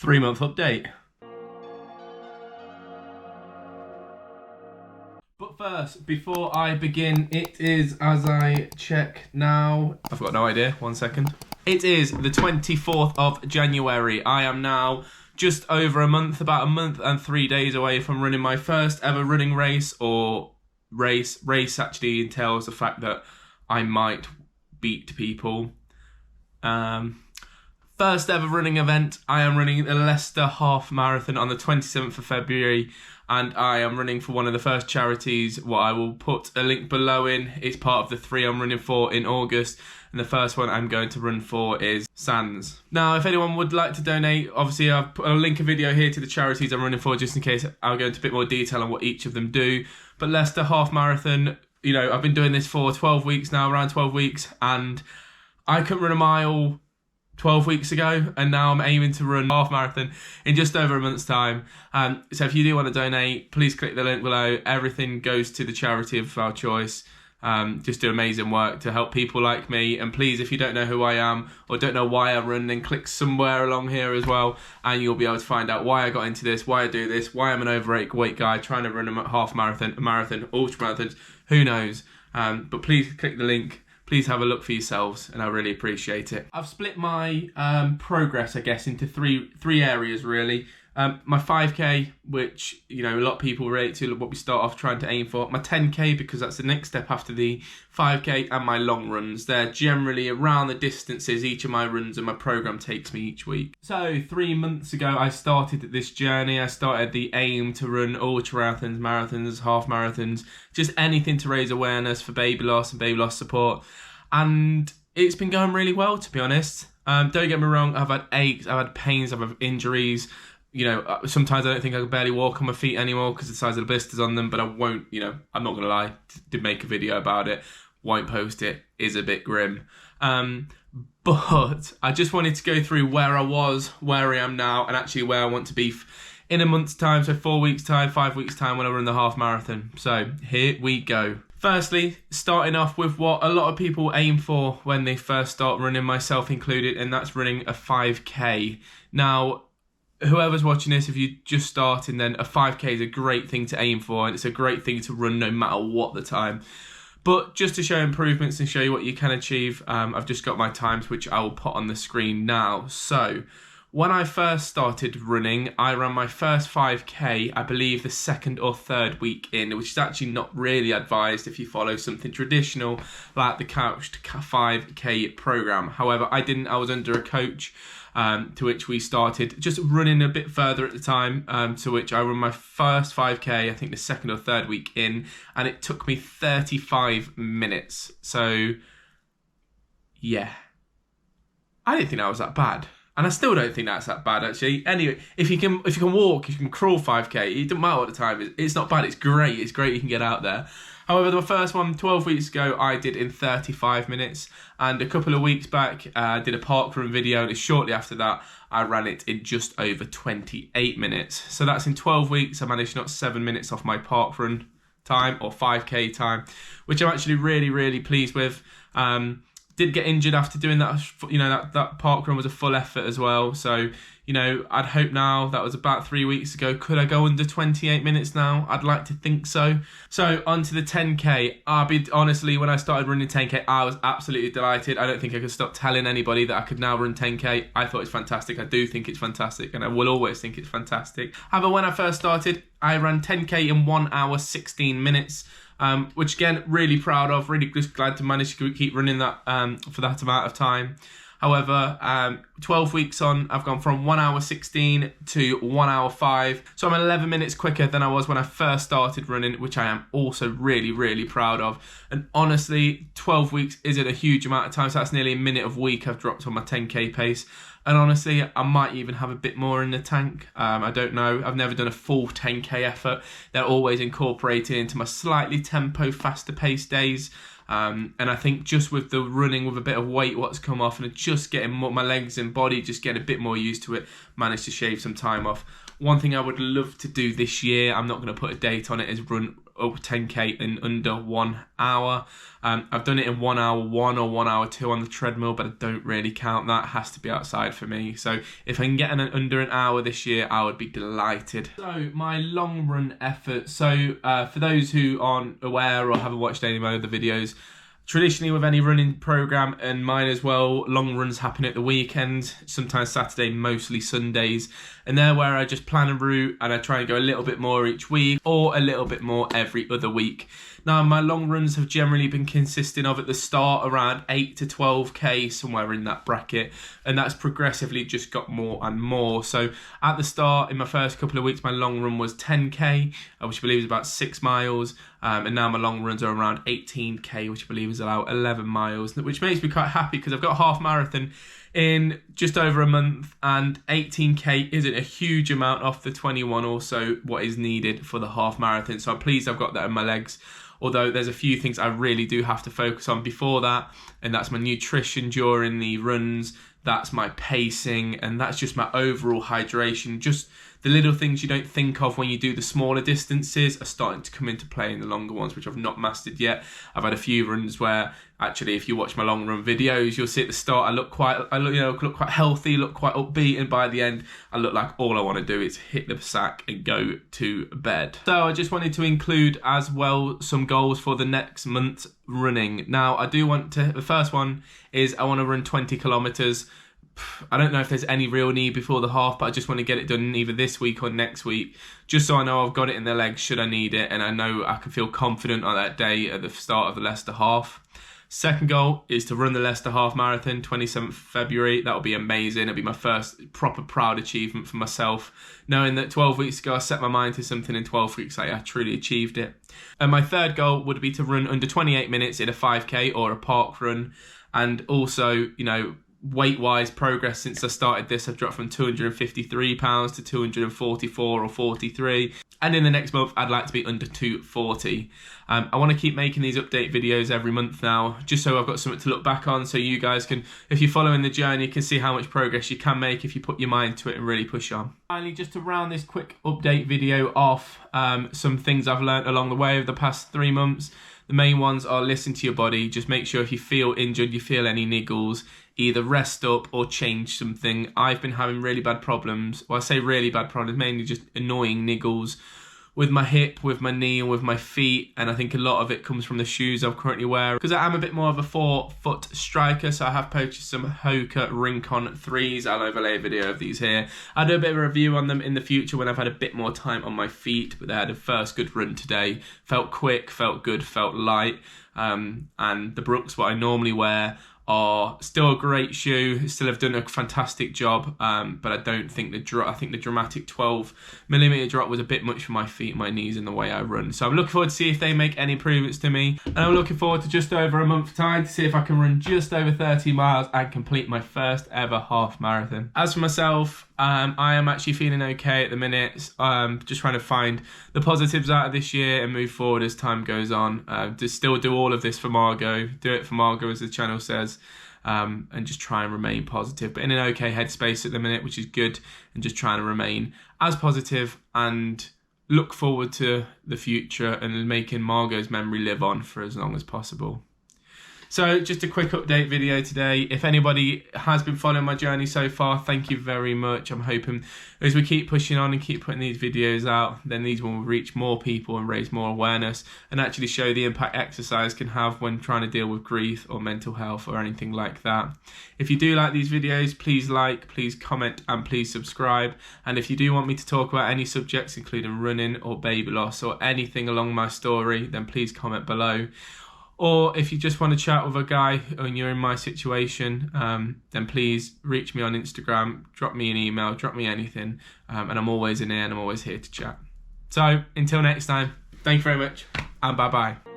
3-month update. But first, before I begin, it is, as I check now, I've got no idea, 1 second. It is the 24th of January. I am now just over a month, about a month and 3 days away from running my first ever running race, or race actually entails the fact that I might beat people. First ever running event, I am running the Leicester Half Marathon on the 27th of February, and I am running for one of the first charities, what I will put a link below in. It's part of the 3 I'm running for in August, and the first one I'm going to run for is Sands. Now, if anyone would like to donate, obviously I've put a link a video here to the charities I'm running for, just in case I'll go into a bit more detail on what each of them do. But Leicester Half Marathon, you know, I've been doing this for 12 weeks now, around 12 weeks, and I couldn't run a mile 12 weeks ago, and now I'm aiming to run half marathon in just over a month's time. So if you do want to donate, please click the link below. Everything goes to the charity of our choice. Just do amazing work to help people like me. And please, if you don't know who I am or don't know why I run, then click somewhere along here as well, and you'll be able to find out why I got into this, why I do this, why I'm an overweight guy trying to run a half marathon, a marathon, ultra marathons, who knows. But please click the link. Please have a look for yourselves, and I really appreciate it. I've split my progress, I guess, into three areas, really. My 5K, which, you know, a lot of people relate to, what we start off trying to aim for. My 10K, because that's the next step after the 5K, and my long runs. They're generally around the distances each of my runs and my program takes me each week. So 3 months ago, I started this journey. I started the aim to run ultra marathons, half marathons, just anything to raise awareness for baby loss and baby loss support. And it's been going really well, to be honest. Don't get me wrong, I've had aches, I've had pains, I've had injuries. You know, sometimes I don't think I can barely walk on my feet anymore because of the size of the blisters on them, but I won't, you know, I'm not going to lie, did make a video about it, won't post it, is a bit grim. But I just wanted to go through where I was, where I am now, and actually where I want to be in a month's time, so 4 weeks' time, 5 weeks' time when I run the half marathon. So here we go. Firstly, starting off with what a lot of people aim for when they first start running, myself included, and that's running a 5K. Now, whoever's watching this, if you're just starting, then a 5K is a great thing to aim for, and it's a great thing to run no matter what the time. But just to show improvements and show you what you can achieve, I've just got my times, which I will put on the screen now. So, when I first started running, I ran my first 5K, I believe the 2nd or 3rd week in, which is actually not really advised if you follow something traditional like the couched 5K program. However, I didn't. I was under a coach, to which we started just running a bit further at the time, to which I ran my first 5K, I think the 2nd or 3rd week in, and it took me 35 minutes. So, yeah. I didn't think that was that bad. And I still don't think that's that bad, actually. Anyway, if you can walk, if you can crawl 5K, it doesn't matter what the time is. It's not bad. It's great. It's great you can get out there. However, the first one, 12 weeks ago, I did in 35 minutes. And a couple of weeks back, I did a parkrun video. And shortly after that, I ran it in just over 28 minutes. So that's in 12 weeks. I managed to knock 7 minutes off my parkrun time, or 5K time, which I'm actually really, really pleased with. Did get injured after doing that, you know, that parkrun was a full effort as well. So, you know, I'd hope now, that was about 3 weeks ago, could I go under 28 minutes now? I'd like to think so. So, on to the 10K. I'll be honestly, when I started running 10K, I was absolutely delighted. I don't think I could stop telling anybody that I could now run 10K. I thought it's fantastic. I do think it's fantastic, and I will always think it's fantastic. However, when I first started, I ran 10K in 1 hour, 16 minutes. Which again, really proud of, really just glad to manage to keep running that for that amount of time. However, 12 weeks on, I've gone from 1 hour 16 to 1 hour 5. So I'm 11 minutes quicker than I was when I first started running, which I am also really, really proud of. And honestly, 12 weeks isn't a huge amount of time, so that's nearly a minute a week I've dropped on my 10K pace. And honestly, I might even have a bit more in the tank. I don't know. I've never done a full 10K effort. They're always incorporated into my slightly tempo, faster paced days. And I think just with the running with a bit of weight what's come off and just getting my legs and body just getting a bit more used to it, managed to shave some time off. One thing I would love to do this year, I'm not going to put a date on it, is run 10k in under 1 hour. I've done it in 1 hour 1 or 1 hour 2 on the treadmill, but I don't really count that. It has to be outside for me. So if I can get under an hour this year, I would be delighted. So my long run effort. So for those who aren't aware or haven't watched any of my other videos, traditionally with any running program, and mine as well, long runs happen at the weekend, sometimes Saturday, mostly Sundays, and they're where I just plan a route and I try and go a little bit more each week or a little bit more every other week. Now my long runs have generally been consisting of, at the start, around 8 to 12k, somewhere in that bracket, and that's progressively just got more and more. So at the start, in my first couple of weeks, my long run was 10k, which I believe is about 6 miles, and now my long runs are around 18k, which I believe is about 11 miles, which makes me quite happy because I've got a half marathon in just over a month, and 18k isn't a huge amount off the 21 or so what is needed for the half marathon. So I'm pleased I've got that in my legs. Although there's a few things I really do have to focus on before that, and that's my nutrition during the runs, that's my pacing, and that's just my overall hydration. Just the little things you don't think of when you do the smaller distances are starting to come into play in the longer ones, which I've not mastered yet. I've had a few runs where, actually, if you watch my long run videos, you'll see at the start I look quite healthy, look quite upbeat, and by the end I look like all I want to do is hit the sack and go to bed. So I just wanted to include as well some goals for the next month running. Now I do want to, the first one is I want to run 20 kilometers. I don't know if there's any real need before the half, but I just want to get it done either this week or next week, just so I know I've got it in the legs should I need it, and I know I can feel confident on that day at the start of the Leicester half. Second goal is to run the Leicester Half Marathon, 27th February. That'll be amazing. It'll be my first proper proud achievement for myself, knowing that 12 weeks ago I set my mind to something, in 12 weeks I truly achieved it. And my third goal would be to run under 28 minutes in a 5k or a park run. And also, you know, weight-wise progress since I started this, I've dropped from 253 pounds to 244 or 43. And in the next month, I'd like to be under 240. I want to keep making these update videos every month now, just so I've got something to look back on, so you guys can, if you're following the journey, you can see how much progress you can make if you put your mind to it and really push on. Finally, just to round this quick update video off, some things I've learned along the way over the past 3 months. The main ones are listen to your body. Just make sure if you feel injured, you feel any niggles, either rest up or change something. I've been having really bad problems. Well, I say really bad problems, mainly just annoying niggles with my hip, with my knee, and with my feet. And I think a lot of it comes from the shoes I'm currently wearing, because I am a bit more of a 4-foot striker. So I have purchased some Hoka Rincon 3s. I'll overlay a video of these here. I'll do a bit of a review on them in the future when I've had a bit more time on my feet. But they had a first good run today. Felt quick, felt good, felt light. And the Brooks, what I normally wear, are still a great shoe, still have done a fantastic job, but I don't think I think the dramatic 12mm drop was a bit much for my feet, my knees, and the way I run. So I'm looking forward to see if they make any improvements to me, and I'm looking forward to just over a month's time to see if I can run just over 30 miles and complete my first ever half marathon. As for myself, I am actually feeling okay at the minute. Just trying to find the positives out of this year and move forward as time goes on. Just still do all of this for Margot, do it for Margot as the channel says, and just try and remain positive. But in an okay headspace at the minute, which is good, and just trying to remain as positive and look forward to the future and making Margot's memory live on for as long as possible. So just a quick update video today. If anybody has been following my journey so far, thank you very much. I'm hoping as we keep pushing on and keep putting these videos out, then these will reach more people and raise more awareness and actually show the impact exercise can have when trying to deal with grief or mental health or anything like that. If you do like these videos, please like, please comment, and please subscribe. And if you do want me to talk about any subjects, including running or baby loss or anything along my story, then please comment below. Or if you just want to chat with a guy and you're in my situation, then please reach me on Instagram, drop me an email, drop me anything, and I'm always in here and I'm always here to chat. So until next time, thank you very much, and bye-bye.